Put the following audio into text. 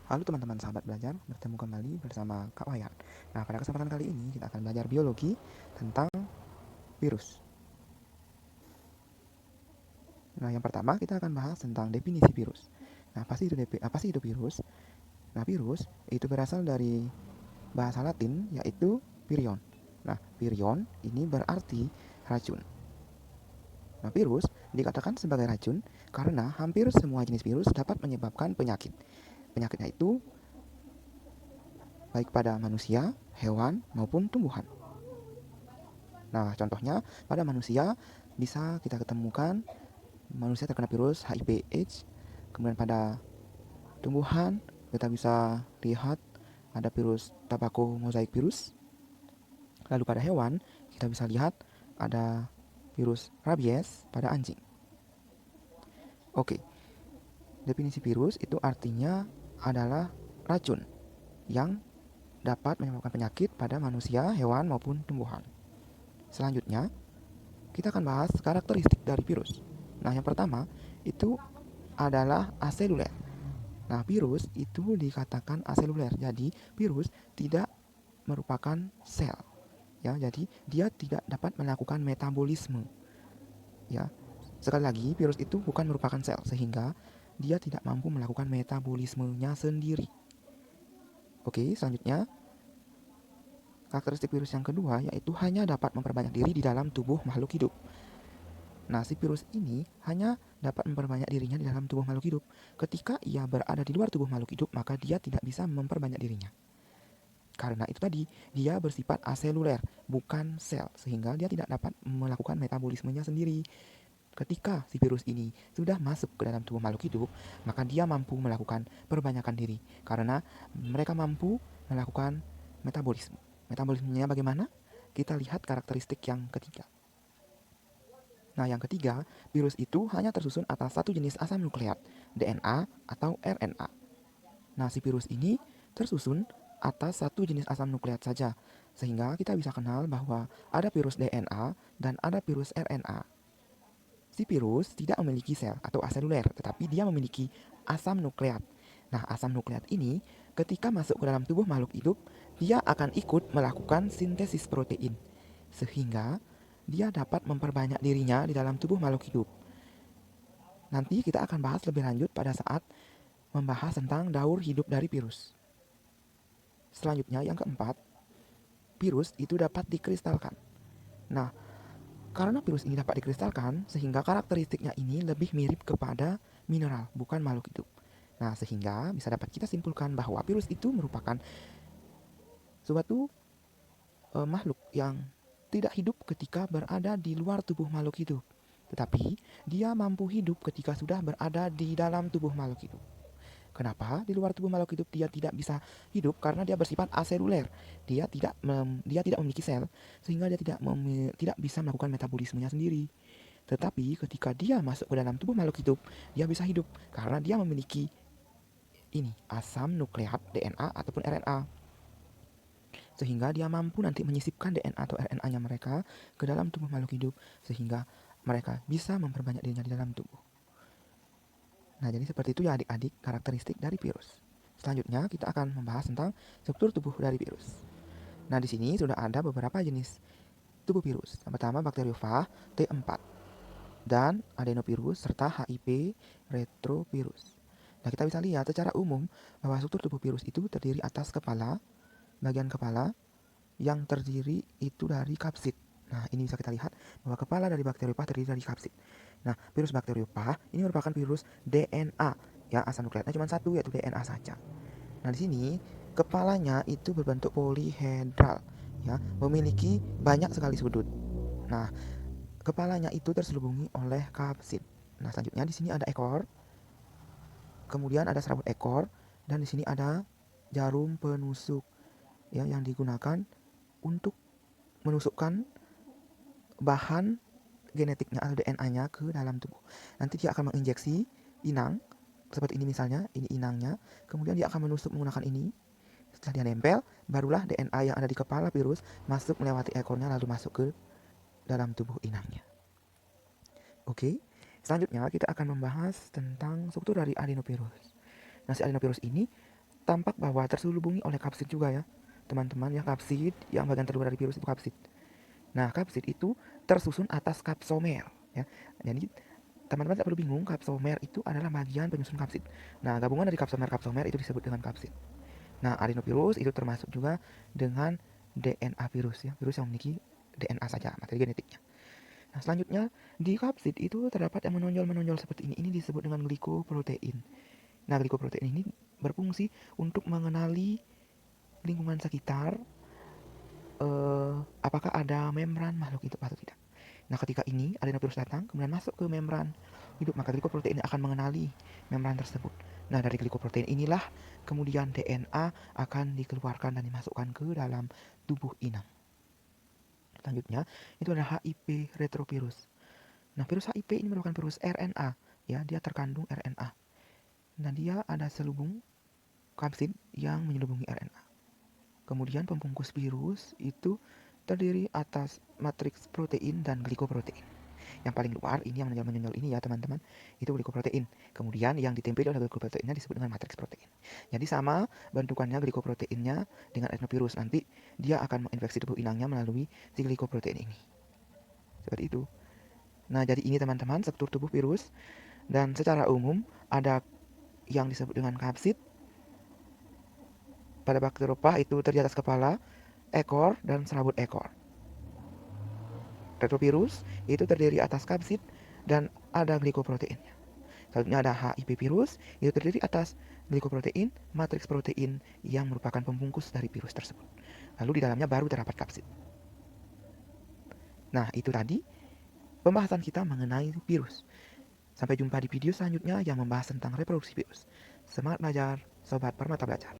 Halo teman-teman sahabat belajar, bertemu kembali bersama Kak Wayan. Nah, pada kesempatan kali ini kita akan belajar biologi tentang virus. Nah, yang pertama kita akan bahas tentang definisi virus. Nah, apa sih itu virus? Nah, virus itu berasal dari bahasa Latin yaitu virion. Nah, virion ini berarti racun. Nah, virus dikatakan sebagai racun karena hampir semua jenis virus dapat menyebabkan penyakit. Penyakitnya itu baik pada manusia, hewan, maupun tumbuhan. Nah, contohnya pada manusia bisa kita ketemukan manusia terkena virus HIV/AIDS. Kemudian pada tumbuhan kita bisa lihat ada virus tobacco mosaic virus. Lalu pada hewan kita bisa lihat ada virus rabies pada anjing. Oke, definisi virus itu artinya adalah racun yang dapat menyebabkan penyakit pada manusia, hewan maupun tumbuhan. Selanjutnya, kita akan bahas karakteristik dari virus. Nah, yang pertama itu adalah aseluler. Nah, virus itu dikatakan aseluler. Jadi, virus tidak merupakan sel. Ya, jadi dia tidak dapat melakukan metabolisme. Ya, sekali lagi, virus itu bukan merupakan sel sehingga dia tidak mampu melakukan metabolismenya sendiri. Oke, selanjutnya karakteristik virus yang kedua yaitu hanya dapat memperbanyak diri di dalam tubuh makhluk hidup. Nah, si virus ini hanya dapat memperbanyak dirinya di dalam tubuh makhluk hidup. Ketika ia berada di luar tubuh makhluk hidup, maka dia tidak bisa memperbanyak dirinya. Karena itu tadi, dia bersifat aseluler, bukan sel, sehingga dia tidak dapat melakukan metabolismenya sendiri. Ketika si virus ini sudah masuk ke dalam tubuh makhluk hidup, maka dia mampu melakukan perbanyakan diri, karena mereka mampu melakukan metabolisme. Metabolismenya bagaimana? Kita lihat karakteristik yang ketiga. Nah, yang ketiga, virus itu hanya tersusun atas satu jenis asam nukleat, DNA atau RNA. Nah, si virus ini tersusun atas satu jenis asam nukleat saja, sehingga kita bisa kenal bahwa ada virus DNA dan ada virus RNA. Si virus tidak memiliki sel atau aseluler, tetapi dia memiliki asam nukleat. Nah, asam nukleat ini ketika masuk ke dalam tubuh makhluk hidup, dia akan ikut melakukan sintesis protein, sehingga dia dapat memperbanyak dirinya di dalam tubuh makhluk hidup. Nanti kita akan bahas lebih lanjut pada saat membahas tentang daur hidup dari virus. Selanjutnya yang keempat, virus itu dapat dikristalkan. Nah, karena virus ini dapat dikristalkan, sehingga karakteristiknya ini lebih mirip kepada mineral, bukan makhluk hidup. Nah, sehingga bisa dapat kita simpulkan bahwa virus itu merupakan suatu makhluk yang tidak hidup ketika berada di luar tubuh makhluk hidup. Tetapi dia mampu hidup ketika sudah berada di dalam tubuh makhluk hidup. Kenapa di luar tubuh makhluk hidup dia tidak bisa hidup? Karena dia bersifat aseluler. Dia tidak memiliki sel sehingga dia tidak bisa melakukan metabolismenya sendiri. Tetapi ketika dia masuk ke dalam tubuh makhluk hidup, dia bisa hidup karena dia memiliki ini asam nukleat DNA ataupun RNA. Sehingga dia mampu nanti menyisipkan DNA atau RNA-nya mereka ke dalam tubuh makhluk hidup sehingga mereka bisa memperbanyak dirinya di dalam tubuh. Nah, jadi seperti itu ya adik-adik karakteristik dari virus. Selanjutnya kita akan membahas tentang struktur tubuh dari virus. Nah, di sini sudah ada beberapa jenis tubuh virus. Yang pertama bakteriofag T4 dan adenovirus serta HIV retrovirus. Nah, kita bisa lihat secara umum bahwa struktur tubuh virus itu terdiri atas kepala, bagian kepala yang terdiri itu dari kapsid. Nah, ini bisa kita lihat bahwa kepala dari bakteriofag terdiri dari kapsid. Nah, virus bakteriofag ini merupakan virus DNA. Ya, asam nukleatnya cuma satu yaitu DNA saja. Nah, di sini kepalanya itu berbentuk polihedral, ya, memiliki banyak sekali sudut. Nah, kepalanya itu terselubungi oleh kapsid. Nah, selanjutnya di sini ada ekor, kemudian ada serabut ekor, dan di sini ada jarum penusuk ya yang digunakan untuk menusukkan bahan genetiknya atau DNA-nya ke dalam tubuh. Nanti dia akan menginjeksi inang seperti ini misalnya, ini inangnya, kemudian dia akan menusuk menggunakan ini. Setelah dia nempel, barulah DNA yang ada di kepala virus masuk melewati ekornya lalu masuk ke dalam tubuh inangnya. Oke, selanjutnya kita akan membahas tentang struktur dari adenovirus. Nah, si adenovirus ini tampak bahwa terselubungi oleh kapsid juga ya teman-teman ya, kapsid yang bagian terluar dari virus itu kapsid. Nah, kapsid itu tersusun atas kapsomer ya. Jadi teman-teman tidak perlu bingung, kapsomer itu adalah bagian penyusun kapsid. Nah, gabungan dari kapsomer itu disebut dengan kapsid. Nah, adenovirus itu termasuk juga dengan DNA virus ya, virus yang memiliki DNA saja, materi genetiknya. Nah, selanjutnya di kapsid itu terdapat yang menonjol seperti ini. Ini disebut dengan glikoprotein. Nah, glikoprotein ini berfungsi untuk mengenali lingkungan sekitar, apakah ada membran makhluk hidup atau tidak. Nah, ketika ini adenovirus datang, kemudian masuk ke membran hidup, maka glikoprotein akan mengenali membran tersebut. Nah, dari glikoprotein inilah kemudian DNA akan dikeluarkan dan dimasukkan ke dalam tubuh inang. Selanjutnya, itu adalah HIV retrovirus. Nah, virus HIV ini merupakan virus RNA, ya, dia terkandung RNA. Nah, dia ada selubung kapsid yang menyelubungi RNA. Kemudian pembungkus virus itu terdiri atas matriks protein dan glikoprotein. Yang paling luar ini yang menonjol ini ya teman-teman, itu glikoprotein. Kemudian yang ditempeli oleh glikoproteinnya disebut dengan matriks protein. Jadi sama bentukannya glikoproteinnya dengan adenovirus, nanti dia akan menginfeksi tubuh inangnya melalui si glikoprotein ini. Seperti itu. Nah, jadi ini teman-teman struktur tubuh virus, dan secara umum ada yang disebut dengan kapsid. Pada bakteriopah itu terdiri atas kepala, ekor, dan serabut ekor. Retrovirus itu terdiri atas kapsid dan ada glikoproteinnya. Selanjutnya ada HIV virus, itu terdiri atas glikoprotein, matriks protein yang merupakan pembungkus dari virus tersebut. Lalu di dalamnya baru terdapat kapsid. Nah, itu tadi pembahasan kita mengenai virus. Sampai jumpa di video selanjutnya yang membahas tentang reproduksi virus. Semangat belajar, Sobat Permata Belajar.